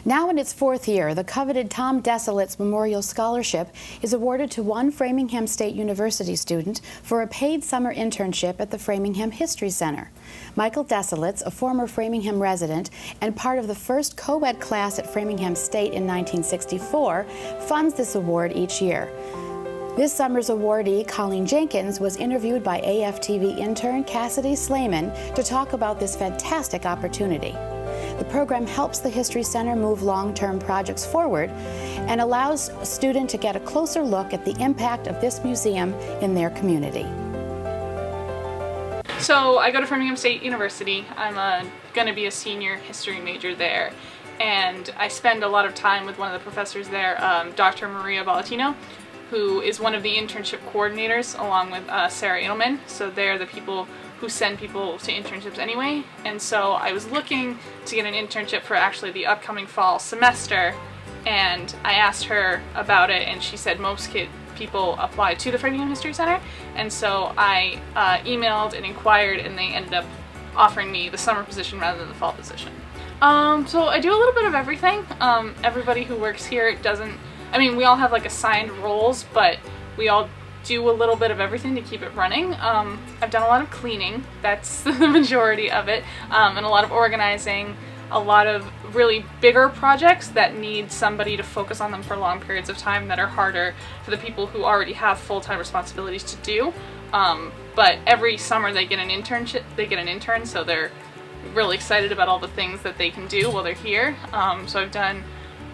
Now in its fourth year, the coveted Tom Desilets Memorial Scholarship is awarded to one Framingham State University student for a paid summer internship at the Framingham History Center. Michael Desilets, a former Framingham resident and part of the first co-ed class at Framingham State in 1964, funds this award each year. This summer's awardee, Colleen Jenkins, was interviewed by AFTV intern Cassidy Slayman to talk about this fantastic opportunity. The program helps the History Center move long-term projects forward and allows a student to get a closer look at the impact of this museum in their community. So I go to Framingham State University. I'm going to be a senior history major there, and I spend a lot of time with one of the professors there, Dr. Maria Ballatino, who is one of the internship coordinators along with Sarah Edelman. So they're the people who send people to internships anyway. And so I was looking to get an internship for actually the upcoming fall semester, and I asked her about it, and she said most people apply to the Framingham History Center. And so I emailed and inquired, and they ended up offering me the summer position rather than the fall position. So I do a little bit of everything. Everybody who works here we all have like assigned roles, but we all do a little bit of everything to keep it running. I've done a lot of cleaning, that's the majority of it, and a lot of organizing, a lot of really bigger projects that need somebody to focus on them for long periods of time that are harder for the people who already have full-time responsibilities to do. But every summer they get an intern, so they're really excited about all the things that they can do while they're here. So I've done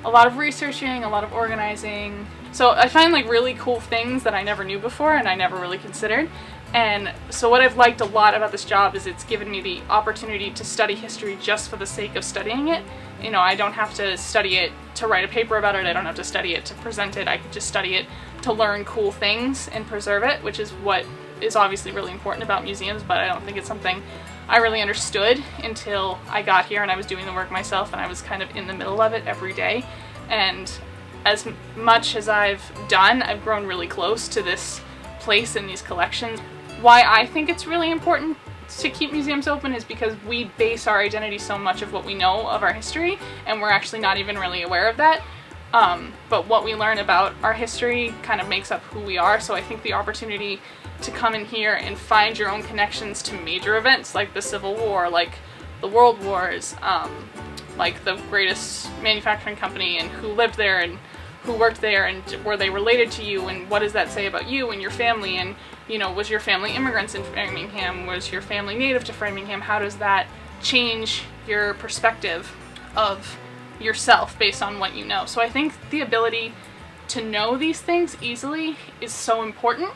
a lot of researching, a lot of organizing. So I find like really cool things that I never knew before and I never really considered. And so what I've liked a lot about this job is it's given me the opportunity to study history just for the sake of studying it. You know, I don't have to study it to write a paper about it, I don't have to study it to present it, I could just study it to learn cool things and preserve it, which is what is obviously really important about museums, but I don't think it's something I really understood until I got here and I was doing the work myself and I was kind of in the middle of it every day. And as much as I've done, I've grown really close to this place and these collections. Why I think it's really important to keep museums open is because we base our identity so much of what we know of our history, and we're actually not even really aware of that. But what we learn about our history kind of makes up who we are, so I think the opportunity to come in here and find your own connections to major events like the Civil War, like the World Wars, like the greatest manufacturing company, and who lived there and who worked there, and were they related to you, and what does that say about you and your family, and you know, was your family immigrants in Framingham, was your family native to Framingham, how does that change your perspective of yourself based on what you know. So I think the ability to know these things easily is so important,